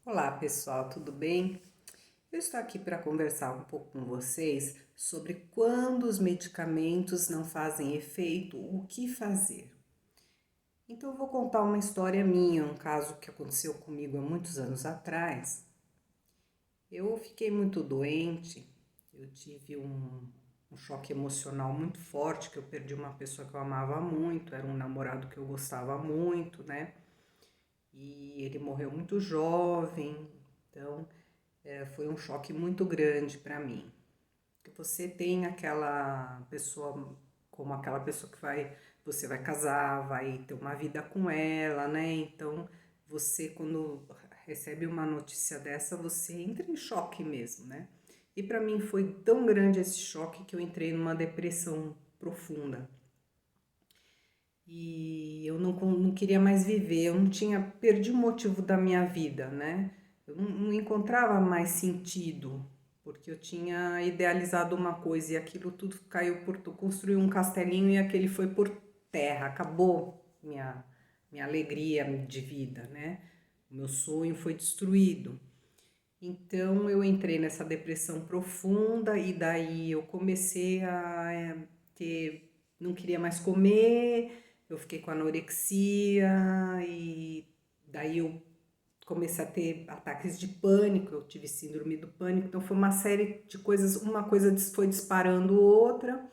Olá pessoal, tudo bem? Eu estou aqui para conversar um pouco com vocês sobre quando os medicamentos não fazem efeito, o que fazer. Então eu vou contar uma história minha, um caso que aconteceu comigo há muitos anos atrás. Eu fiquei muito doente, eu tive um choque emocional muito forte, que eu perdi uma pessoa que eu amava muito, era um namorado que eu gostava muito, né? E ele morreu muito jovem, então foi um choque muito grande para mim. Que você tem aquela pessoa, como aquela pessoa que você vai casar, vai ter uma vida com ela, né? Então, você quando recebe uma notícia dessa, você entra em choque mesmo, né? E para mim foi tão grande esse choque que eu entrei numa depressão profunda. E eu não queria mais viver, eu não tinha, perdi o motivo da minha vida, né? Eu não encontrava mais sentido, porque eu tinha idealizado uma coisa e aquilo tudo caiu por, construí um castelinho e aquele foi por terra, acabou minha alegria de vida, né? O meu sonho foi destruído. Então eu entrei nessa depressão profunda e daí eu comecei a ter, não queria mais comer, eu fiquei com anorexia e daí eu comecei a ter ataques de pânico, eu tive síndrome do pânico, então foi uma série de coisas, uma coisa foi disparando outra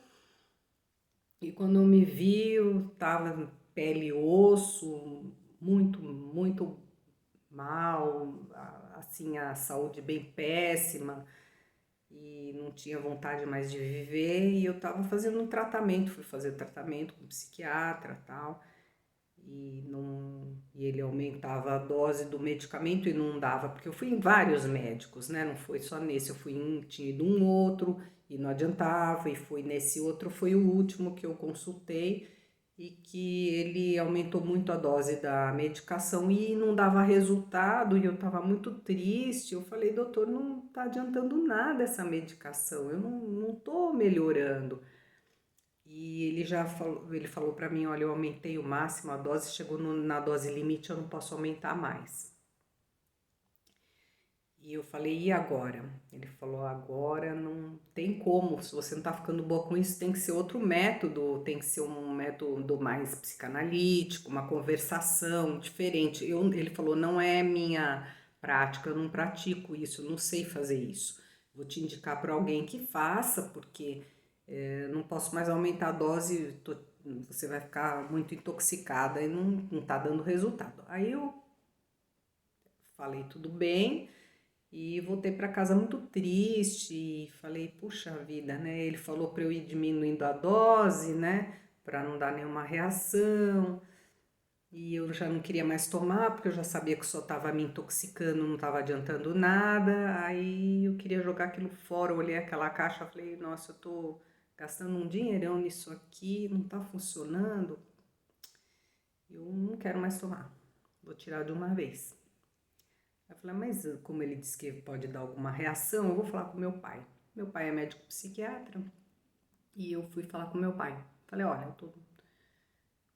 e quando eu me vi eu tava pele e osso, muito mal, assim, a saúde bem péssima e não tinha vontade mais de viver e eu tava fazendo um tratamento, fui fazer tratamento com psiquiatra e tal, e ele aumentava a dose do medicamento e não dava, porque eu fui em vários médicos, né? Não foi só nesse, eu fui em, tinha ido um outro e não adiantava, e fui nesse outro, foi o último que eu consultei e que ele aumentou muito a dose da medicação e não dava resultado e eu estava muito triste. Eu falei, doutor, não está adiantando nada essa medicação, eu não tô melhorando. E ele falou para mim, olha, eu aumentei o máximo, a dose chegou na dose limite, eu não posso aumentar mais. E eu falei, e agora? Ele falou, agora não tem como, se você não tá ficando boa com isso, tem que ser outro método, tem que ser um método mais psicanalítico, uma conversação diferente. Ele falou, não é minha prática, eu não pratico isso, eu não sei fazer isso. Vou te indicar para alguém que faça, porque não posso mais aumentar a dose, você vai ficar muito intoxicada e não tá dando resultado. Aí eu falei, tudo bem, e voltei para casa muito triste e falei, puxa vida, né? Ele falou para eu ir diminuindo a dose, né? Para não dar nenhuma reação. E eu já não queria mais tomar, porque eu já sabia que só estava me intoxicando, não estava adiantando nada. Aí eu queria jogar aquilo fora, eu olhei aquela caixa e falei, nossa, eu tô gastando um dinheirão nisso aqui, não tá funcionando. Eu não quero mais tomar, vou tirar de uma vez. Eu falei, mas como ele disse que pode dar alguma reação, eu vou falar com meu pai. Meu pai é médico psiquiatra e eu fui falar com meu pai. Falei, olha,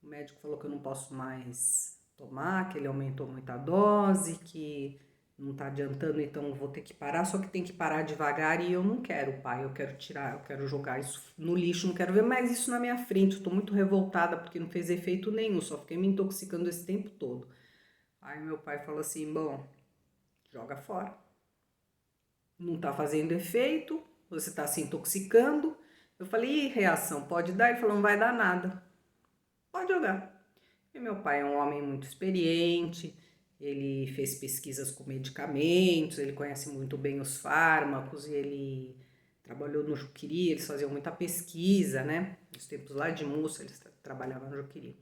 o médico falou que eu não posso mais tomar, que ele aumentou muito a dose, que não tá adiantando, então eu vou ter que parar, só que tem que parar devagar e eu não quero, pai, eu quero tirar, eu quero jogar isso no lixo, não quero ver mais isso na minha frente, eu tô muito revoltada porque não fez efeito nenhum, só fiquei me intoxicando esse tempo todo. Aí meu pai falou assim, bom, joga fora. Não está fazendo efeito, você está se intoxicando. Eu falei, e reação, pode dar? Ele falou, não vai dar nada, pode jogar. E meu pai é um homem muito experiente, ele fez pesquisas com medicamentos, ele conhece muito bem os fármacos, ele trabalhou no Juqueri, eles faziam muita pesquisa, né? Nos tempos lá de moça, eles trabalhavam no Juqueri.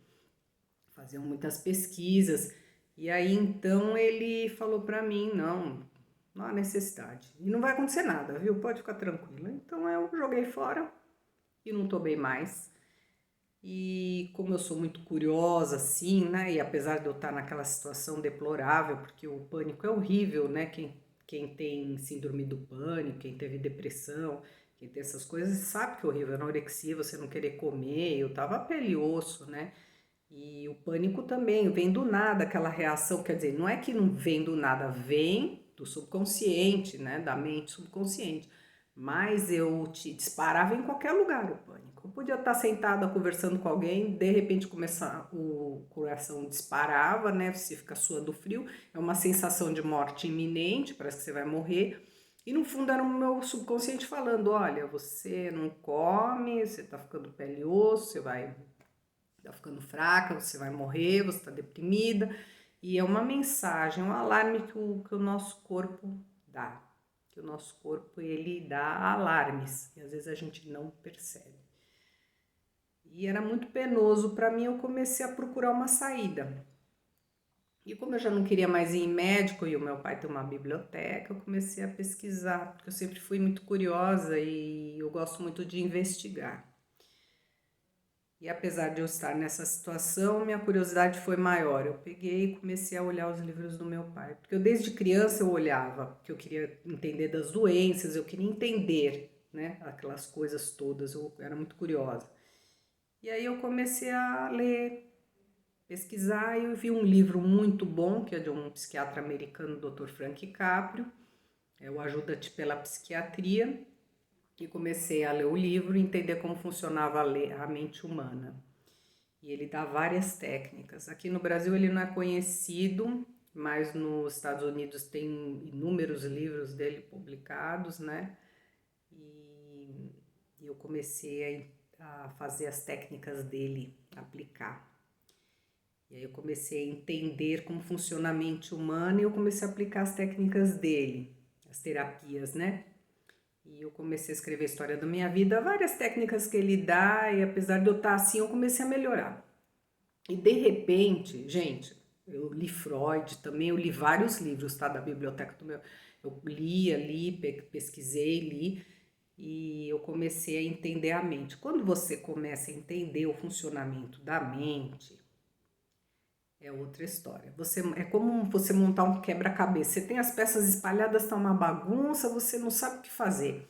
Faziam muitas pesquisas, e aí então ele falou para mim, não há necessidade. E não vai acontecer nada, viu? Pode ficar tranquila. Então eu joguei fora e não tomei mais. E como eu sou muito curiosa, assim, né? E apesar de eu estar naquela situação deplorável, porque o pânico é horrível, né? Quem tem síndrome do pânico, quem teve depressão, quem tem essas coisas, sabe que é horrível. Anorexia, você não querer comer, eu tava pele e osso, né? E o pânico também vem do nada, aquela reação, quer dizer, não é que não vem do nada, vem do subconsciente, né, da mente subconsciente. Mas eu te disparava em qualquer lugar o pânico. Eu podia estar sentada conversando com alguém, de repente começar o coração disparava, né? Você fica suando frio, é uma sensação de morte iminente, parece que você vai morrer. E no fundo era o meu subconsciente falando, olha, você não come, você tá ficando pele e osso, você vai tá ficando fraca, você vai morrer, você está deprimida. E é uma mensagem, um alarme que o nosso corpo dá. Que o nosso corpo, ele dá alarmes, e às vezes a gente não percebe. E era muito penoso para mim, eu comecei a procurar uma saída. E como eu já não queria mais ir em médico e o meu pai tem uma biblioteca, eu comecei a pesquisar, porque eu sempre fui muito curiosa e eu gosto muito de investigar. E apesar de eu estar nessa situação, minha curiosidade foi maior. Eu peguei e comecei a olhar os livros do meu pai. Porque eu desde criança eu olhava, porque eu queria entender das doenças, eu queria entender, né, aquelas coisas todas, eu era muito curiosa. E aí eu comecei a ler, pesquisar, e eu vi um livro muito bom, que é de um psiquiatra americano, Dr. Frank Caprio, é o Ajuda-te pela Psiquiatria, e comecei a ler o livro e entender como funcionava a mente humana. E ele dá várias técnicas. Aqui no Brasil ele não é conhecido, mas nos Estados Unidos tem inúmeros livros dele publicados, né? E eu comecei a fazer as técnicas dele, aplicar. E aí eu comecei a entender como funciona a mente humana e eu comecei a aplicar as técnicas dele, as terapias, né? E eu comecei a escrever a história da minha vida, várias técnicas que ele dá, e apesar de eu estar assim, eu comecei a melhorar. E de repente, gente, eu li Freud também, eu li vários livros, tá, da biblioteca do meu. Eu li, pesquisei, li e eu comecei a entender a mente. Quando você começa a entender o funcionamento da mente, é outra história. É como você montar um quebra-cabeça. Você tem as peças espalhadas, tá uma bagunça, você não sabe o que fazer.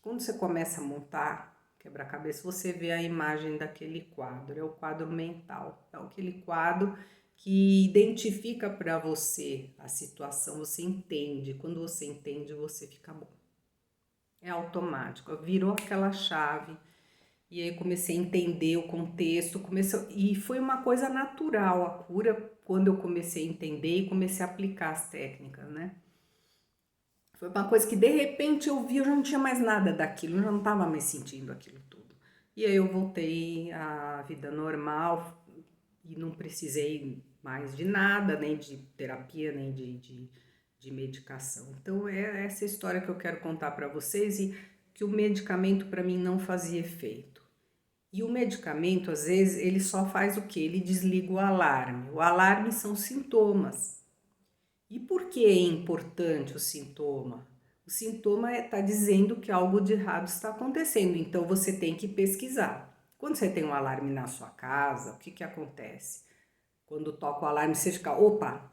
Quando você começa a montar quebra-cabeça, você vê a imagem daquele quadro, é o quadro mental, é aquele quadro que identifica para você a situação, você entende, quando você entende, você fica bom. É automático, virou aquela chave, e aí comecei a entender o contexto, e foi uma coisa natural a cura, quando eu comecei a entender e comecei a aplicar as técnicas, né? Foi uma coisa que de repente eu vi, eu já não tinha mais nada daquilo, eu já não estava mais sentindo aquilo tudo. E aí eu voltei à vida normal e não precisei mais de nada, nem de terapia, nem de medicação. Então é essa história que eu quero contar para vocês, e que o medicamento para mim não fazia efeito. E o medicamento, às vezes, ele só faz o quê? Ele desliga o alarme. O alarme são sintomas. E por que é importante o sintoma? O sintoma está dizendo que algo de errado está acontecendo, então você tem que pesquisar. Quando você tem um alarme na sua casa, o que acontece? Quando toca o alarme, você fica, opa,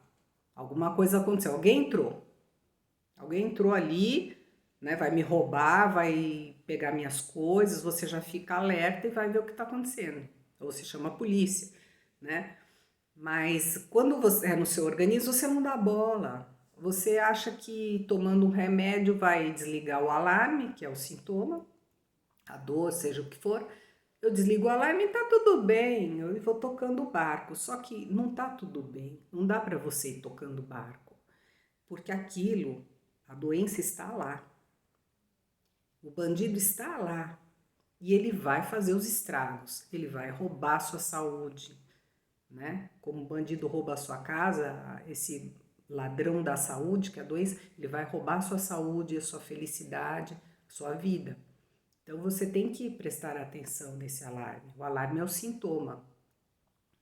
alguma coisa aconteceu, alguém entrou ali, né, vai me roubar, vai pegar minhas coisas, você já fica alerta e vai ver o que está acontecendo. Ou você chama a polícia, né? Mas quando você é no seu organismo, você não dá bola. Você acha que tomando um remédio vai desligar o alarme, que é o sintoma, a dor, seja o que for. Eu desligo o alarme e tá tudo bem, eu vou tocando o barco. Só que não tá tudo bem, não dá para você ir tocando o barco, porque aquilo, a doença está lá, o bandido está lá e ele vai fazer os estragos, ele vai roubar a sua saúde, né? Como o bandido rouba a sua casa, esse ladrão da saúde, que é a doença, ele vai roubar a sua saúde, a sua felicidade, a sua vida. Então você tem que prestar atenção nesse alarme. O alarme é o sintoma,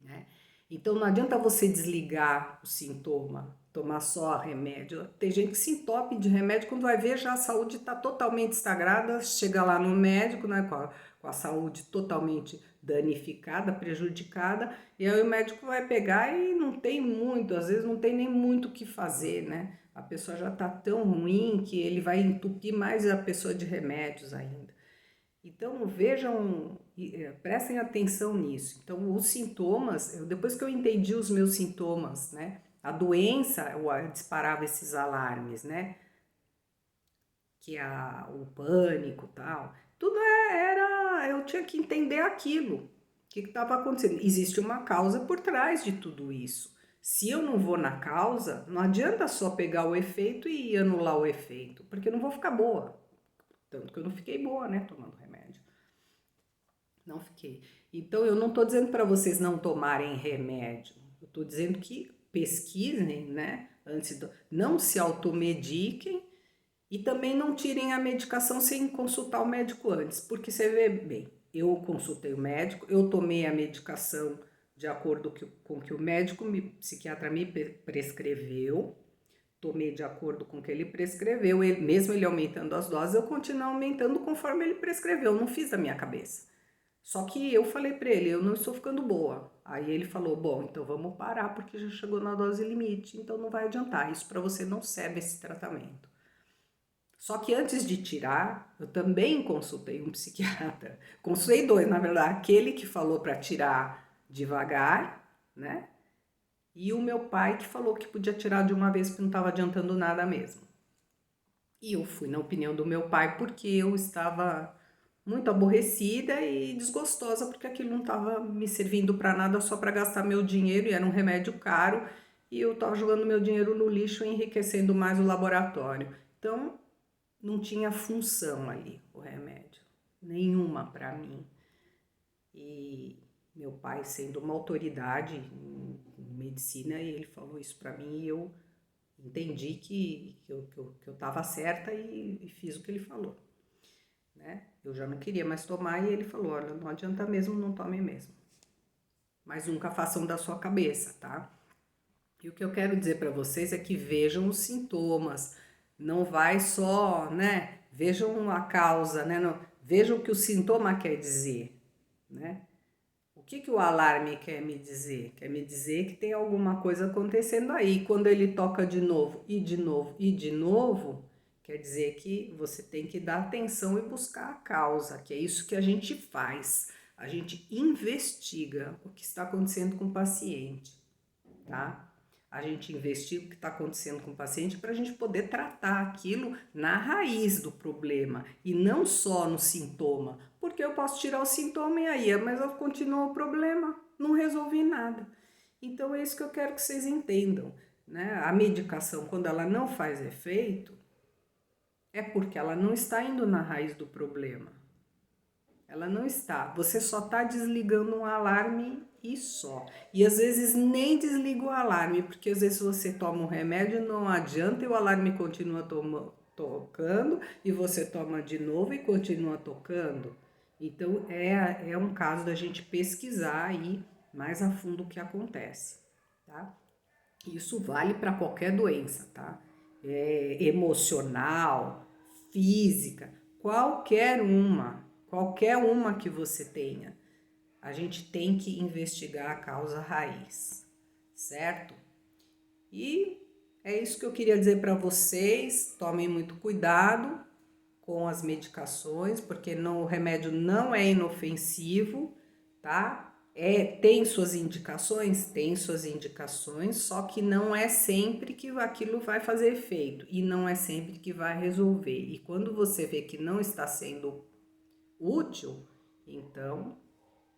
né? Então não adianta você desligar o sintoma, tomar só remédio. Tem gente que se entope de remédio, quando vai ver já a saúde está totalmente estagnada, chega lá no médico, né, com a saúde totalmente danificada, prejudicada, e aí o médico vai pegar e não tem muito, às vezes não tem nem muito o que fazer, né? A pessoa já está tão ruim que ele vai entupir mais a pessoa de remédios ainda. Então vejam, prestem atenção nisso. Então os sintomas, depois que eu entendi os meus sintomas, né? A doença disparava esses alarmes, né? Que o pânico, tal, tudo eu tinha que entender aquilo, o que estava acontecendo. Existe uma causa por trás de tudo isso. Se eu não vou na causa, não adianta só pegar o efeito e anular o efeito, porque eu não vou ficar boa. Tanto que eu não fiquei boa, né, tomando remédio. Não fiquei. Então eu não estou dizendo para vocês não tomarem remédio. Eu estou dizendo que pesquisem, né, não se automediquem. E também não tirem a medicação sem consultar o médico antes, porque você vê bem, eu consultei o médico, eu tomei a medicação de acordo com o que o médico, psiquiatra me prescreveu, tomei de acordo com o que ele prescreveu, mesmo ele aumentando as doses, eu continuo aumentando conforme ele prescreveu, eu não fiz da minha cabeça. Só que eu falei para ele, eu não estou ficando boa. Aí ele falou, bom, então vamos parar porque já chegou na dose limite, então não vai adiantar, isso para você não serve esse tratamento. Só que antes de tirar, eu também consultei um psiquiatra. Consultei dois, na verdade, aquele que falou para tirar devagar, né? E o meu pai que falou que podia tirar de uma vez porque não estava adiantando nada mesmo. E eu fui na opinião do meu pai porque eu estava muito aborrecida e desgostosa porque aquilo não estava me servindo para nada, só para gastar meu dinheiro, e era um remédio caro e eu estava jogando meu dinheiro no lixo e enriquecendo mais o laboratório. Então, não tinha função ali o remédio, nenhuma para mim. E meu pai, sendo uma autoridade em medicina, ele falou isso para mim e eu entendi que eu estava certa e fiz o que ele falou. Né? Eu já não queria mais tomar e ele falou, olha, não adianta mesmo, não tome mesmo. Mas nunca façam da sua cabeça, tá? E o que eu quero dizer para vocês é que vejam os sintomas, não vai só, né? Vejam a causa, né? Não, vejam o que o sintoma quer dizer, né? O que o alarme quer me dizer? Quer me dizer que tem alguma coisa acontecendo aí. Quando ele toca de novo e de novo e de novo, quer dizer que você tem que dar atenção e buscar a causa, que é isso que a gente faz. A gente investiga o que está acontecendo com o paciente, tá? A gente investiga o que está acontecendo com o paciente para a gente poder tratar aquilo na raiz do problema e não só no sintoma, porque eu posso tirar o sintoma e aí, mas eu continuo o problema, não resolvi nada. Então é isso que eu quero que vocês entendam, né? A medicação, quando ela não faz efeito, é porque ela não está indo na raiz do problema. Ela não está. Você só está desligando um alarme e só. E às vezes nem desliga o alarme, porque às vezes você toma um remédio, não adianta e o alarme continua tocando e você toma de novo e continua tocando. Então é um caso da gente pesquisar aí mais a fundo o que acontece, tá? Isso vale para qualquer doença, tá? Emocional, física, qualquer uma que você tenha, a gente tem que investigar a causa raiz, certo? E é isso que eu queria dizer para vocês, tomem muito cuidado com as medicações, porque o remédio não é inofensivo, tá? Tem suas indicações? Tem suas indicações, só que não é sempre que aquilo vai fazer efeito e não é sempre que vai resolver. E quando você vê que não está sendo útil, então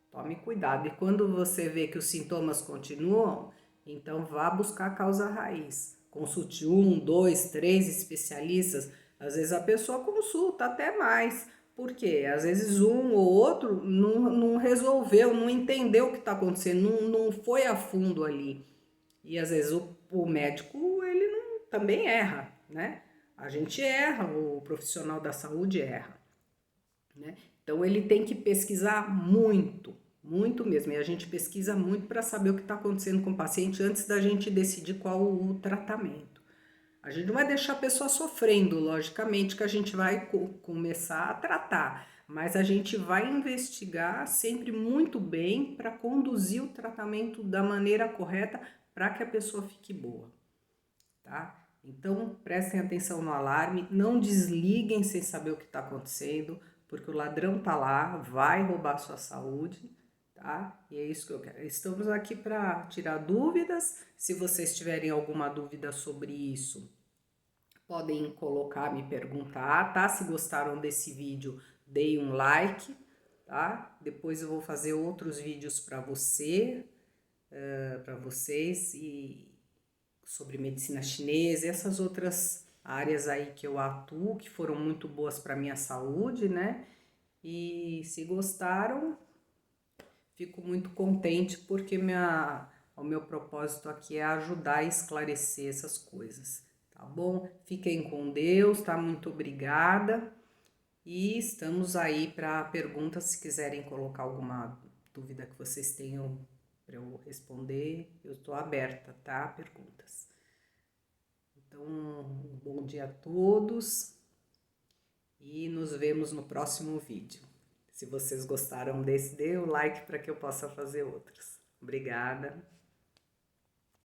tome cuidado. E quando você vê que os sintomas continuam, então vá buscar a causa raiz. Consulte 1, 2, 3 especialistas. Às vezes a pessoa consulta até mais. Por quê? Às vezes um ou outro não resolveu, não entendeu o que está acontecendo, não foi a fundo ali. E às vezes o médico, ele também erra, né? A gente erra, o profissional da saúde erra, né? Então ele tem que pesquisar muito, muito mesmo. E a gente pesquisa muito para saber o que está acontecendo com o paciente antes da gente decidir qual o tratamento. A gente não vai deixar a pessoa sofrendo, logicamente, que a gente vai começar a tratar, mas a gente vai investigar sempre muito bem para conduzir o tratamento da maneira correta para que a pessoa fique boa, tá? Então prestem atenção no alarme, não desliguem sem saber o que está acontecendo, porque o ladrão tá lá, vai roubar sua saúde, tá? E é isso que eu quero. Estamos aqui para tirar dúvidas. Se vocês tiverem alguma dúvida sobre isso, podem colocar, me perguntar, tá? Se gostaram desse vídeo, deem um like, tá? Depois eu vou fazer outros vídeos para você, para vocês, e sobre medicina chinesa e essas outras áreas aí que eu atuo, que foram muito boas para minha saúde, né? E se gostaram, fico muito contente porque o meu propósito aqui é ajudar a esclarecer essas coisas, tá bom? Fiquem com Deus, tá? Muito obrigada. E estamos aí para perguntas, se quiserem colocar alguma dúvida que vocês tenham para eu responder, eu estou aberta, tá? Perguntas. Então, um bom dia a todos e nos vemos no próximo vídeo. Se vocês gostaram desse, dê o like para que eu possa fazer outros. Obrigada.